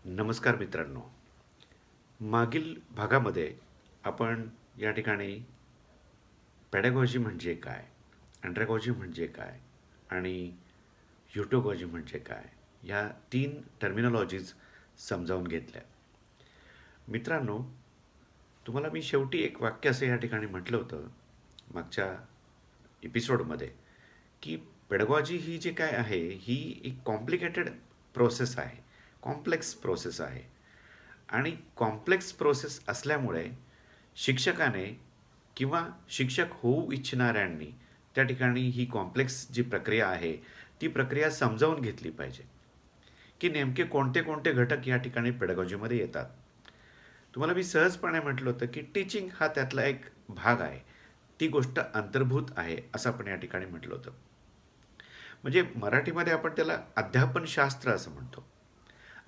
नमस्कार मित्रांनो. मागील भागामध्ये आपण या ठिकाणी पेडागॉजी म्हणजे काय, अँड्रॅगॉजी म्हणजे काय आणि ह्युटोगॉजी म्हणजे काय, या 3 टर्मिनॉलॉजीज समजावून घेतल्या. मित्रांनो, तुम्हाला मी शेवटी एक वाक्य असं या ठिकाणी म्हटलं होतं मागच्या एपिसोडमध्ये, की पेडागॉजी ही जे काय आहे ही एक कॉम्प्लिकेटेड प्रोसेस आहे, कॉम्प्लेक्स प्रोसेस आहे. आणि कॉम्प्लेक्स प्रोसेस असल्यामुळे शिक्षकाने किंवा शिक्षक होऊ इच्छिणाऱ्यांनी त्या ठिकाणी ही कॉम्प्लेक्स जी प्रक्रिया आहे ती प्रक्रिया समजावून घेतली पाहिजे, की नेमके कोणते कोणते घटक या ठिकाणी पेडागॉजीमध्ये येतात. तुम्हाला मी सहजपणे म्हटलं होतं की टीचिंग हा त्यातला एक भाग आहे, ती गोष्ट अंतर्भूत आहे असं आपण या ठिकाणी म्हटलं होतं. म्हणजे मराठीमध्ये आपण त्याला अध्यापनशास्त्र असं म्हणतो.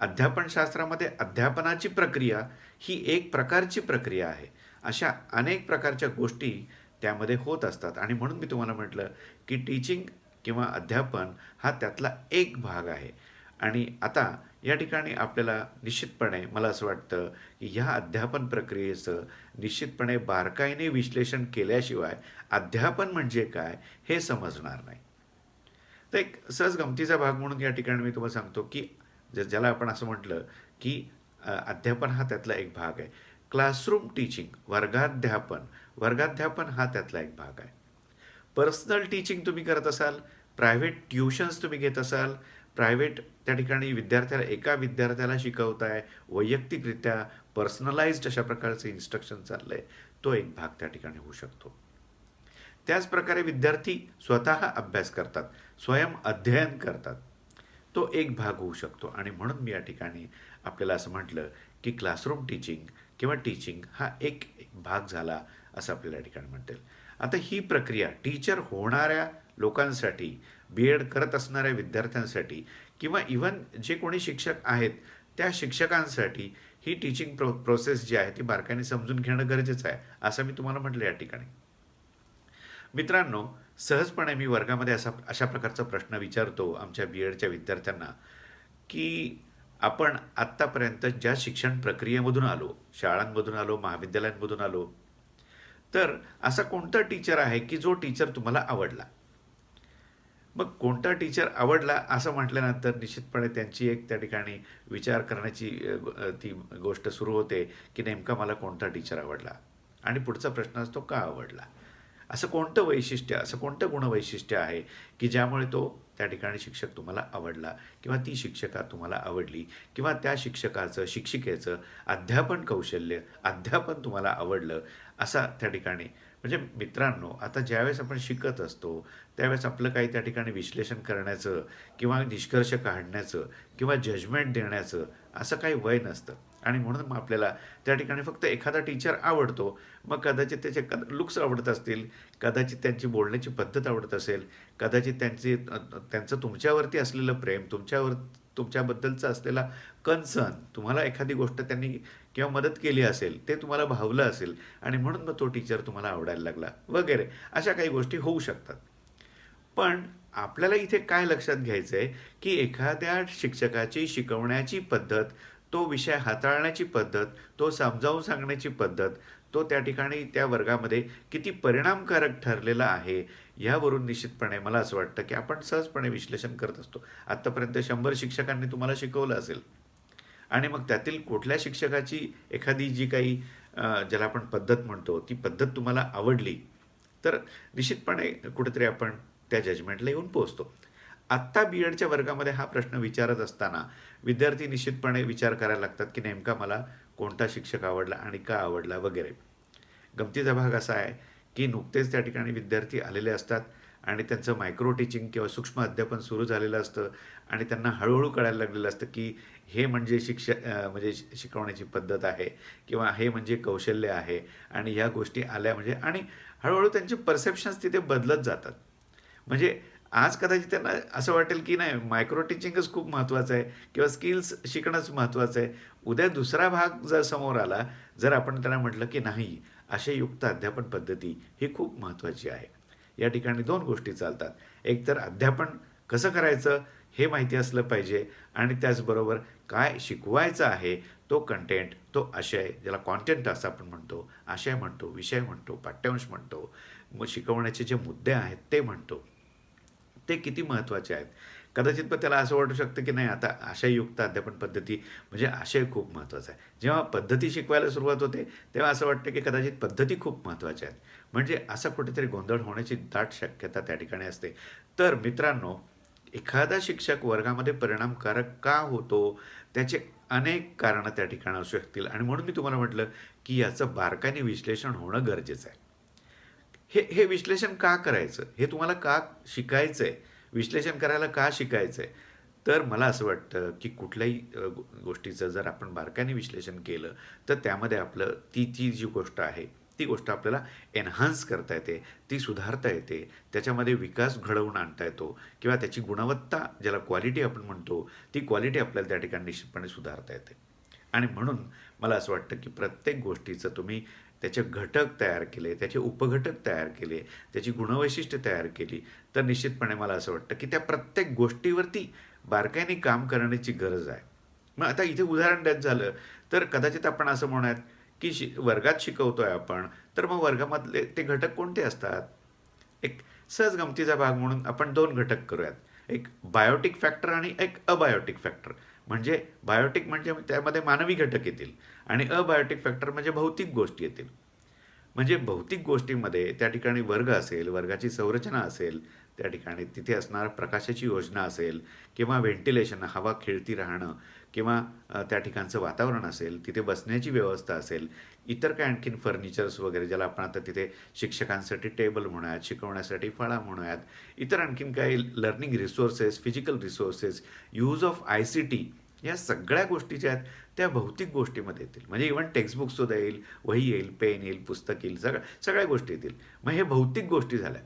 अध्यापनशास्त्रामध्ये अध्यापनाची प्रक्रिया ही एक प्रकारची प्रक्रिया आहे. अशा अनेक प्रकारच्या गोष्टी त्यामध्ये होत असतात आणि म्हणून मी तुम्हाला म्हटलं की टीचिंग किंवा अध्यापन हा त्यातला एक भाग आहे. आणि आता या ठिकाणी आपल्याला निश्चितपणे मला असं वाटतं की ह्या अध्यापन प्रक्रियेचं निश्चितपणे बारकाईने विश्लेषण केल्याशिवाय अध्यापन म्हणजे काय हे समजणार नाही. तर एक सहज गमतीचा भाग म्हणून या ठिकाणी मी तुम्हाला सांगतो की ज्याला आपण असं म्हटलं की अध्यापन हा त्यातला एक भाग आहे. क्लासरूम टीचिंग, वर्गाध्यापन हा त्यातला एक भाग आहे. पर्सनल टीचिंग तुम्ही करत असाल, प्रायव्हेट ट्युशन्स तुम्ही घेत असाल, प्रायव्हेट त्या ठिकाणी एका विद्यार्थ्याला शिकवताय, वैयक्तिकरित्या पर्सनलाइज्ड अशा प्रकारचं इन्स्ट्रक्शन चाललंय, तो एक भाग त्या ठिकाणी होऊ शकतो. त्याचप्रकारे विद्यार्थी स्वतः अभ्यास करतात, स्वयं अध्ययन करतात, तो एक भाग होऊ शकतो. आणि म्हणून मी या ठिकाणी आपल्याला असं म्हटलं की क्लासरूम टीचिंग किंवा टीचिंग हा एक भाग झाला असं आपल्याला या ठिकाणी म्हणता येईल. आता ही प्रक्रिया टीचर होणाऱ्या लोकांसाठी, बी एड करत असणाऱ्या विद्यार्थ्यांसाठी किंवा इव्हन जे कोणी शिक्षक आहेत त्या शिक्षकांसाठी ही टीचिंग प्रोसेस जी आहे ती बारकाईने समजून घेणं गरजेचं आहे असं मी तुम्हाला म्हटलं या ठिकाणी. मित्रांनो, सहजपणे मी वर्गामध्ये अशा प्रकारचा प्रश्न विचारतो आमच्या बी एडच्या विद्यार्थ्यांना, की आपण आत्तापर्यंत ज्या शिक्षण प्रक्रियेमधून आलो, शाळांमधून आलो, महाविद्यालयांमधून आलो, तर असा कोणता टीचर आहे की जो टीचर तुम्हाला आवडला? मग कोणता टीचर आवडला असं म्हटल्यानंतर निश्चितपणे त्यांची एक त्या ठिकाणी विचार करण्याची ती गोष्ट सुरू होते की नेमका मला कोणता टीचर आवडला. आणि पुढचा प्रश्न असतो का आवडला. असं कोणतं वैशिष्ट्य, असं कोणतं गुणवैशिष्ट्य आहे की ज्यामुळे तो त्या ठिकाणी शिक्षक तुम्हाला आवडला किंवा ती शिक्षका तुम्हाला आवडली किंवा त्या शिक्षकाचं, शिक्षिकेचं अध्यापन कौशल्य, अध्यापन तुम्हाला आवडलं असा त्या ठिकाणी. म्हणजे मित्रांनो, आता ज्यावेळेस आपण शिकत असतो त्यावेळेस आपलं काही त्या ठिकाणी विश्लेषण करण्याचं किंवा निष्कर्ष काढण्याचं किंवा जजमेंट देण्याचं असं काही वय नसतं. आणि म्हणून मग आपल्याला त्या ठिकाणी फक्त एखादा टीचर आवडतो. मग कदाचित त्याचे लुक्स आवडत असतील, कदाचित त्यांची बोलण्याची पद्धत आवडत असेल, कदाचित त्यांचं तुमच्यावरती असलेलं प्रेम, तुमच्याबद्दलचा असलेला कन्सर्न, तुम्हाला एखादी गोष्ट त्यांनी किंवा मदत केली असेल ते तुम्हाला भावलं असेल आणि म्हणून मग तो टीचर तुम्हाला आवडायला लागला वगैरे अशा काही गोष्टी होऊ शकतात. पण आपल्याला इथे काय लक्षात घ्यायचं आहे की एखाद्या शिक्षकाची शिकवण्याची पद्धत, तो विषय हाताळण्याची पद्धत, तो समजावून सांगण्याची पद्धत, तो त्या ठिकाणी त्या वर्गामध्ये किती परिणामकारक ठरलेला आहे यावरून निश्चितपणे मला असं वाटतं की आपण सहजपणे विश्लेषण करत असतो. आत्तापर्यंत 100 शिक्षकांनी तुम्हाला शिकवलं असेल आणि मग त्यातील कुठल्या शिक्षकाची एखादी जी काही ज्याला आपण पद्धत म्हणतो ती पद्धत तुम्हाला आवडली, तर निश्चितपणे कुठेतरी आपण त्या जजमेंटला येऊन पोहोचतो. आत्ता बी एडच्या वर्गामध्ये हा प्रश्न विचारत असताना विद्यार्थी निश्चितपणे विचार करायला लागतात की नेमका मला कोणता शिक्षक आवडला आणि का आवडला वगैरे. गमतीचा भाग असा आहे की नुकतेच त्या ठिकाणी विद्यार्थी आलेले असतात आणि त्यांचं मायक्रो टीचिंग किंवा सूक्ष्म अध्यापन सुरू झालेलं असतं आणि त्यांना हळूहळू कळायला लागलेलं असतं की हे म्हणजे म्हणजे शिकवण्याची पद्धत आहे किंवा हे म्हणजे कौशल्य आहे आणि ह्या गोष्टी आल्या म्हणजे. आणि हळूहळू त्यांचे परसेप्शन्स तिथे बदलत जातात. म्हणजे आज कदाचित त्यांना असं वाटेल की नाही, मायक्रो टीचिंगच खूप महत्त्वाचं आहे किंवा स्किल्स शिकणंच महत्त्वाचं आहे. उद्या दुसरा भाग जर समोर आला, जर आपण त्यांना म्हटलं की नाही, आशययुक्त अध्यापन पद्धती ही खूप महत्त्वाची आहे. या ठिकाणी 2 गोष्टी चालतात. एक तर अध्यापन कसं करायचं हे माहिती असलं पाहिजे आणि त्याचबरोबर काय शिकवायचं आहे तो कंटेंट, तो आशय, ज्याला कॉन्टेंट असं आपण म्हणतो, आशय म्हणतो, विषय म्हणतो, पाठ्यांश म्हणतो, मग शिकवण्याचे जे मुद्दे आहेत ते म्हणतो, ते किती महत्त्वाचे आहेत. कदाचित पण त्याला असं वाटू शकतं की नाही आता आशययुक्त अध्यापन पद्धती म्हणजे आशय खूप महत्त्वाचा आहे. जेव्हा पद्धती शिकवायला सुरुवात होते तेव्हा असं वाटतं की कदाचित पद्धती खूप महत्त्वाच्या आहेत. म्हणजे असा कुठेतरी गोंधळ होण्याची दाट शक्यता त्या ठिकाणी असते. तर मित्रांनो, एखादा शिक्षक वर्गामध्ये परिणामकारक का होतो, त्याचे अनेक कारणं त्या ठिकाणी असू शकतील आणि म्हणून मी तुम्हाला म्हटलं की याचं बारकाईने विश्लेषण होणं गरजेचं आहे. हे विश्लेषण का करायचं? हे तुम्हाला का शिकायचंय? विश्लेषण करायला का शिकायचंय? तर मला असं वाटतं, की कुठल्याही गोष्टीचं जर आपण बारकाईने विश्लेषण केलं, तर त्यामध्ये आपलं ती जी गोष्ट आहे, ती गोष्ट आपल्याला एन्हान्स करता येते, ती सुधारता येते, त्याच्यामध्ये विकास घडवून आणता येतो किंवा त्याची गुणवत्ता ज्याला क्वालिटी आपण म्हणतो, ती क्वालिटी आपल्याला त्या ठिकाणी निश्चितपणे सुधारता येते. आणि म्हणून मला असं वाटतं, की प्रत्येक गोष्टीचं तुम्ही त्याचे घटक तयार केले, त्याचे उपघटक तयार केले, त्याची गुणवैशिष्ट्ये तयार केली, तर निश्चितपणे मला असं वाटतं, की त्या प्रत्येक गोष्टीवरती बारकाईने काम करण्याची गरज आहे. मग आता इथे उदाहरण द्यायचं झालं, तर कदाचित आपण असं म्हणूयात, की वर्गात शिकवतोय आपण, तर मग वर्गामधले ते घटक कोणते असतात? एक सहज गमतीचा भाग म्हणून आपण 2 घटक करूयात. एक बायोटिक फॅक्टर आणि एक अबायोटिक फॅक्टर. म्हणजे बायोटिक म्हणजे त्यामध्ये मानवी घटक येतील आणि अबायोटिक फॅक्टर म्हणजे भौतिक गोष्टी येतील. म्हणजे भौतिक गोष्टींमध्ये त्या ठिकाणी वर्ग असेल, वर्गाची संरचना असेल, त्या ठिकाणी तिथे असणाऱ्या प्रकाशाची योजना असेल किंवा व्हेंटिलेशन, हवा खेळती राहणं किंवा त्या ठिकाणचं वातावरण असेल, तिथे बसण्याची व्यवस्था असेल, इतर काही आणखीन फर्निचर्स वगैरे ज्याला आपण आता तिथे शिक्षकांसाठी टेबल म्हणूयात, शिकवण्यासाठी फळा म्हणूयात, इतर आणखीन काही learning resources, physical resources, use of I-C-T या सगळ्या गोष्टी ज्या आहेत त्या भौतिक गोष्टीमध्ये येतील. म्हणजे इव्हन टेक्स्टबुकसुद्धा येईल, वही येईल, पेन येईल, पुस्तक येईल, सगळ्या गोष्टी येतील. मग हे भौतिक गोष्टी झाल्या.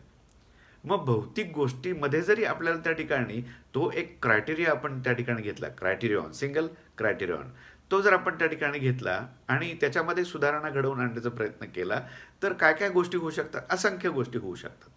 मग भौतिक गोष्टीमध्ये जरी आपल्याला त्या ठिकाणी तो एक क्रायटेरिया आपण त्या ठिकाणी घेतला, क्रायटेरियॉन, सिंगल क्रायटेरियॉन. तो जर आपण त्या ठिकाणी घेतला आणि त्याच्यामध्ये सुधारणा घडवून आणण्याचा प्रयत्न केला, तर काय-काय गोष्टी होऊ शकतात? असंख्य गोष्टी होऊ शकतात.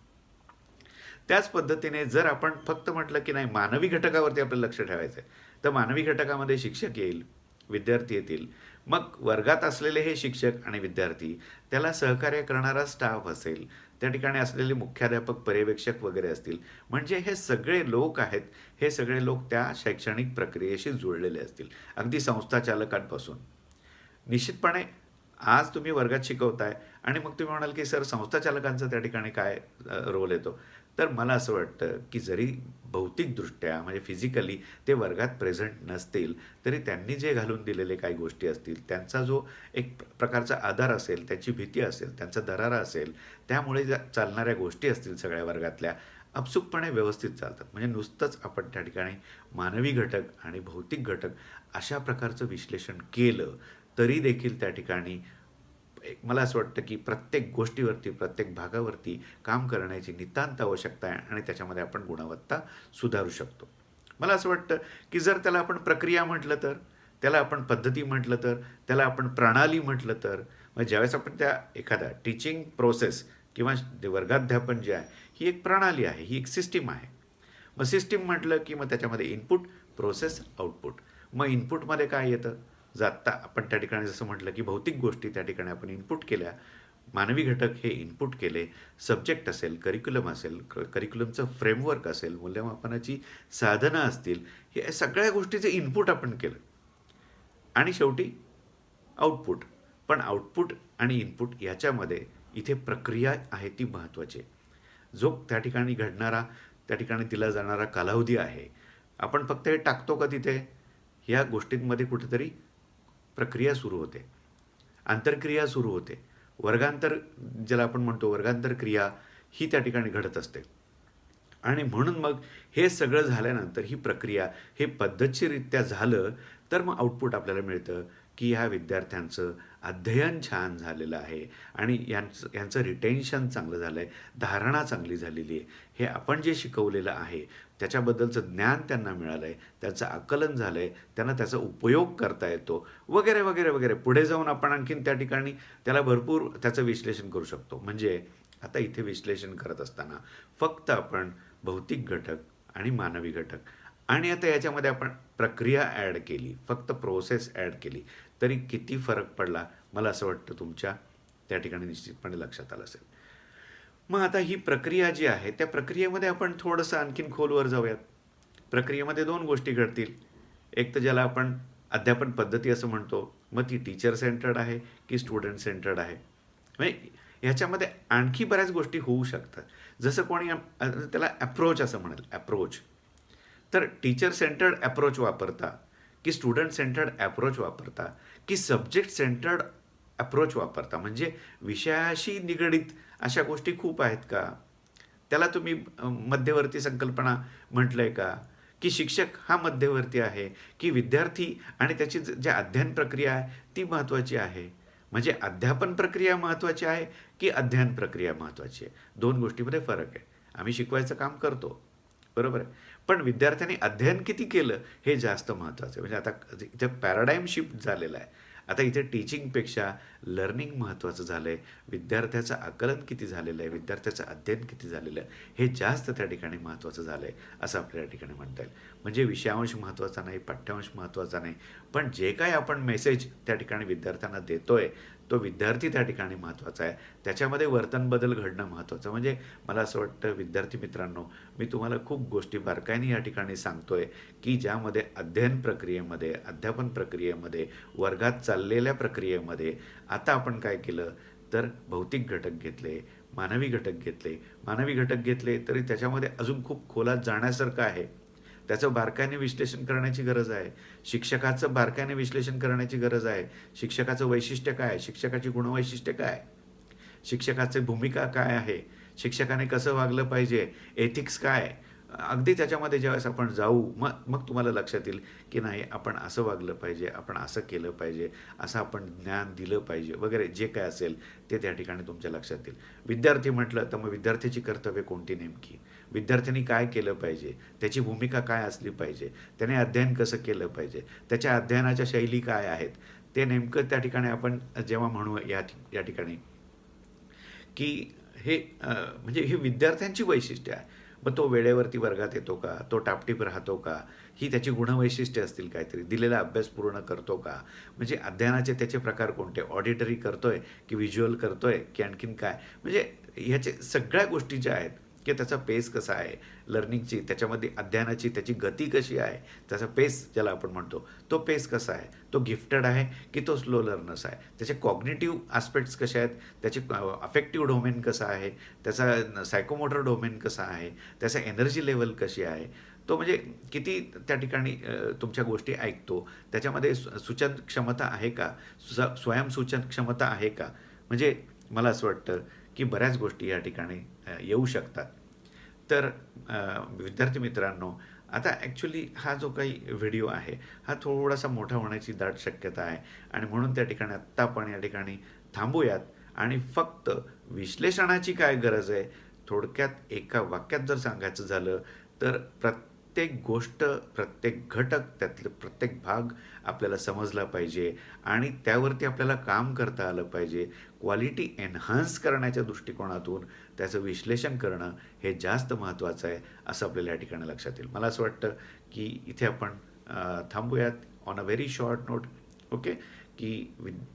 त्याच पद्धतीने जर आपण फक्त म्हटलं की नाही मानवी घटकावरती आपल्याला लक्ष ठेवायचं आहे, तर मानवी घटकामध्ये शिक्षक येईल, विद्यार्थी येतील. मग वर्गात असलेले हे शिक्षक आणि विद्यार्थी, त्याला सहकार्य करणारा स्टाफ असेल, त्या ठिकाणी असलेले मुख्याध्यापक, पर्यवेक्षक वगैरे असतील. म्हणजे हे सगळे लोक आहेत, हे सगळे लोक त्या शैक्षणिक प्रक्रियेशी जुळलेले असतील. अगदी संस्थाचालकांपासून. निश्चितपणे आज तुम्ही वर्गात शिकवताय आणि मग तुम्ही म्हणाल, की सर संस्थाचालकांचा त्या ठिकाणी काय रोल येतो? तर मला असं वाटतं, की जरी भौतिकदृष्ट्या म्हणजे फिजिकली ते वर्गात प्रेझेंट नसतील, तरी त्यांनी जे घालून दिलेले काही गोष्टी असतील, त्यांचा जो एक प्रकारचा आधार असेल, त्यांची भीती असेल, त्यांचा दरारा असेल, त्यामुळे ज्या चालणाऱ्या गोष्टी असतील सगळ्या वर्गातल्या, आपसूकपणे व्यवस्थित चालतात. म्हणजे नुसतंच आपण त्या ठिकाणी मानवी घटक आणि भौतिक घटक अशा प्रकारचं विश्लेषण केलं, तरी देखील त्या ठिकाणी एक मला असं वाटतं, की प्रत्येक गोष्टीवरती, प्रत्येक भागावरती काम करण्याची नितांत आवश्यकता आहे आणि त्याच्यामध्ये आपण गुणवत्ता सुधारू शकतो. मला असं वाटतं, की जर त्याला आपण प्रक्रिया म्हटलं तर, त्याला आपण पद्धती म्हटलं तर, त्याला आपण प्रणाली म्हटलं तर, मग ज्यावेळेस आपण त्या एखादा टीचिंग प्रोसेस किंवा वर्गाध्यापन जे आहे, ही एक प्रणाली आहे, ही एक सिस्टम आहे. मग सिस्टम म्हटलं, की मग त्याच्यामध्ये इनपुट, प्रोसेस, आउटपुट. मग इनपुटमध्ये काय येतं? जर आत्ता आपण त्या ठिकाणी जसं म्हटलं, की भौतिक गोष्टी त्या ठिकाणी आपण इनपुट केल्या. मानवी घटक हे इनपुट केले. सब्जेक्ट असेल, करिक्युलम असेल, करिक्युलमचं फ्रेमवर्क असेल, मूल्यमापनाची साधनं असतील, हे सगळ्या गोष्टीचं इनपुट आपण केलं. आणि शेवटी आउटपुट. पण आउटपुट आणि इनपुट याच्यामध्ये इथे प्रक्रिया आहे ती महत्त्वाची आहे. जो त्या ठिकाणी घडणारा, त्या ठिकाणी दिला जाणारा कालावधी आहे. आपण फक्त हे टाकतो का तिथे? ह्या गोष्टींमध्ये कुठेतरी प्रक्रिया सुरू होते. आंतरक्रिया सुरू होते. वर्गांतर ज्याला आपण म्हणतो वर्गांतर क्रिया ही त्या ठिकाणी घडत असते. आणि म्हणून मग हे सगळं झाल्यानंतर ही प्रक्रिया हे पद्धतशीररित्या झालं, तर मग आउटपुट आपल्याला मिळतं, की ह्या विद्यार्थ्यांचं अध्ययन छान झालेलं आहे आणि यांचं रिटेन्शन चांगलं झालं आहे, धारणा चांगली झालेली आहे. हे आपण जे शिकवलेलं आहे, त्याच्याबद्दलचं ज्ञान त्यांना मिळालं आहे, त्याचं आकलन झालं आहे, त्यांना त्याचा उपयोग करता येतो, वगैरे, वगैरे, वगैरे. पुढे जाऊन आपण आणखीन त्या ठिकाणी त्याला भरपूर त्याचं विश्लेषण करू शकतो. म्हणजे आता इथे विश्लेषण करत असताना फक्त आपण भौतिक घटक आणि मानवी घटक आणि आता याच्यामध्ये आपण प्रक्रिया ॲड केली, फक्त प्रोसेस ॲड केली, तरी किती फरक पडला मला असं वाटतं तुमच्या त्या ठिकाणी निश्चितपणे लक्षात आलं असेल. मग आता ही प्रक्रिया जी आहे त्या प्रक्रियेमध्ये आपण थोडंसं आणखीन खोलवर जाऊयात. प्रक्रियेमध्ये 2 गोष्टी घडतील. एक तर ज्याला आपण अध्यापन पद्धती असं म्हणतो. मग ती टीचर सेंटर्ड आहे की स्टुडंट सेंटर्ड आहे. म्हणजे ह्याच्यामध्ये आणखी बऱ्याच गोष्टी होऊ शकतात. जसं कोणी त्याला अप्रोच असं म्हणेल, अप्रोच. तर टीचर सेंटर्ड अप्रोच वापरता की स्टुडंट सेंटर्ड अप्रोच वापरता की सब्जेक्ट सेंटर्ड अप्रोच वापरता, म्हणजे विषयाशी निगडीत अशा गोष्टी खूप आहेत का? त्याला तुम्ही मध्यवर्ती संकल्पना म्हटलंय का? की शिक्षक हा मध्यवर्ती आहे की विद्यार्थी आणि त्याची जी अध्ययन प्रक्रिया आहे ती महत्त्वाची आहे? म्हणजे अध्यापन प्रक्रिया महत्त्वाची आहे की अध्ययन प्रक्रिया महत्त्वाची आहे? 2 गोष्टींमध्ये फरक आहे. आम्ही शिकवायचं काम करतो, बरोबर आहे. पण विद्यार्थ्यांनी अध्ययन किती केलं हे जास्त महत्त्वाचं आहे. म्हणजे आता इथे पॅराडाईम शिफ्ट झालेला आहे. आता इथे टीचिंगपेक्षा लर्निंग महत्त्वाचं झालं आहे. विद्यार्थ्याचं आकलन किती झालेलं आहे, विद्यार्थ्याचं अध्ययन किती झालेलं आहे, हे जास्त त्या ठिकाणी महत्त्वाचं झालं आहे, असं आपल्या या ठिकाणी म्हणता येईल. म्हणजे विषयांश महत्त्वाचा नाही, पाठ्यांश महत्त्वाचा नाही, पण जे काही आपण मेसेज त्या ठिकाणी विद्यार्थ्यांना देतोय, तो विद्यार्थी त्या ठिकाणी महत्त्वाचा आहे. त्याच्यामध्ये वर्तन बदल घडणं महत्त्वाचं. म्हणजे मला असं वाटतं विद्यार्थी मित्रांनो, मी तुम्हाला खूप गोष्टी बारकाईने या ठिकाणी सांगतोय, की ज्यामध्ये अध्ययन प्रक्रियेमध्ये, अध्यापन प्रक्रियेमध्ये, वर्गात चाललेल्या प्रक्रियेमध्ये आता आपण काय केलं, तर भौतिक घटक घेतले, मानवी घटक घेतले. मानवी घटक घेतले तरी त्याच्यामध्ये अजून खूप खोलात जाण्यासारखं आहे. त्याचं बारकाईने विश्लेषण करण्याची गरज आहे. शिक्षकाचं बारकाईने विश्लेषण करण्याची गरज आहे. शिक्षकाचं वैशिष्ट्य काय आहे? शिक्षकाची गुणवैशिष्ट्ये काय आहे? शिक्षकाची भूमिका काय आहे? शिक्षकाने कसं वागलं पाहिजे? एथिक्स काय आहे? अगदी त्याच्यामध्ये ज्यावेळेस आपण जाऊ, मग मग तुम्हाला लक्षात येईल, की नाही आपण असं वागलं पाहिजे, आपण असं केलं पाहिजे, असं आपण ज्ञान दिलं पाहिजे वगैरे जे काय असेल ते त्या ठिकाणी तुमच्या लक्षात येईल. विद्यार्थी म्हटलं तर मग विद्यार्थ्याची कर्तव्य कोणती नेमकी? विद्यार्थ्यांनी काय केलं पाहिजे? त्याची भूमिका काय असली पाहिजे? त्याने अध्ययन कसं केलं पाहिजे? त्याच्या अध्ययनाच्या शैली काय आहेत? ते नेमकं त्या ठिकाणी आपण जेव्हा म्हणू या ठिकाणी की हे म्हणजे हे विद्यार्थ्यांची वैशिष्ट्ये आहे. मग तो वेळेवरती वर्गात येतो का? तो टापटीप राहतो का? ही त्याची गुणवैशिष्ट्ये असतील काहीतरी. दिलेला अभ्यास पूर्ण करतो का? म्हणजे अध्ययनाचे त्याचे प्रकार कोणते? ऑडिटरी करतोय की व्हिज्युअल करतोय की आणखीन काय? म्हणजे ह्याचे सगळ्या गोष्टी ज्या आहेत की त्याचा पेस कसा आहे? लर्निंगची, त्याच्यामध्ये अध्ययनाची त्याची गती कशी आहे? त्याचा पेस ज्याला आपण म्हणतो, तो पेस कसा आहे? तो गिफ्टेड आहे की तो स्लो लर्नर्स आहे? त्याचे कॉग्निटिव्ह ॲस्पेक्ट्स कसे आहेत? त्याचे अफेक्टिव्ह डोमेन कसं आहे? त्याचा सायकोमोटर डोमेन कसा आहे? त्याचा एनर्जी लेव्हल कशी आहे? तो म्हणजे किती त्या ठिकाणी तुमच्या गोष्टी ऐकतो? त्याच्यामध्ये सूचन क्षमता आहे का? स्वयंसूचन क्षमता आहे का? म्हणजे मला असं वाटतं की बऱ्याच गोष्टी या ठिकाणी येऊ शकतात. तर विद्यार्थी मित्रांनो, आता ॲक्च्युली हा जो काही व्हिडिओ आहे, हा थोडासा मोठा होण्याची दाट शक्यता आहे आणि म्हणून त्या ठिकाणी आत्ता आपण या ठिकाणी थांबूयात आणि फक्त विश्लेषणाची काय गरज आहे, थोडक्यात एका वाक्यात जर सांगायचं झालं, तर प्रत्येक गोष्ट, प्रत्येक घटक, त्यातले प्रत्येक भाग आपल्याला समजला पाहिजे आणि त्यावरती आपल्याला काम करता आलं पाहिजे. क्वालिटी एन्हान्स करण्याच्या दृष्टिकोनातून त्याचं विश्लेषण करणं हे जास्त महत्त्वाचं आहे, असं आपल्याला या ठिकाणी लक्षात येईल. मला असं वाटतं की इथे आपण थांबूयात on a very short note. Okay, की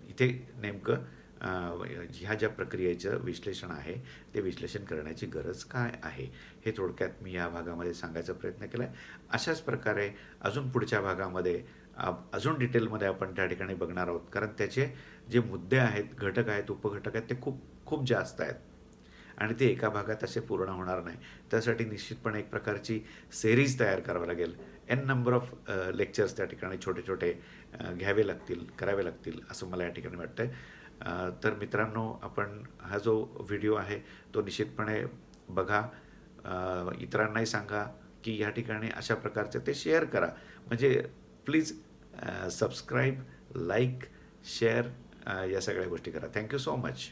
इथे नेमकं ह्या ज्या प्रक्रियेचं विश्लेषण आहे ते विश्लेषण करण्याची गरज काय आहे हे थोडक्यात मी या भागामध्ये सांगायचा प्रयत्न केला आहे. अशाच प्रकारे अजून पुढच्या भागामध्ये अजून डिटेलमध्ये आपण त्या ठिकाणी बघणार आहोत, कारण त्याचे जे मुद्दे आहेत, घटक आहेत, उपघटक आहेत, ते खूप खूप जास्त आहेत आणि ते एका भागात असे पूर्ण होणार नाही. त्यासाठी निश्चितपणे एक प्रकारची सेरीज तयार करावी लागेल. एन नंबर ऑफ लेक्चर्स त्या ठिकाणी छोटे छोटे घ्यावे लागतील, करावे लागतील, असं मला या ठिकाणी वाटतंय. तर मित्रांनो, आपण हा जो व्हिडिओ आहे तो निश्चितपणे बघा, इतरांनाही सांगा की या ठिकाणी अशा प्रकारचे ते शेअर करा. म्हणजे प्लीज सबस्क्राईब, लाईक, शेअर या सगळ्या गोष्टी करा. Thank you so much.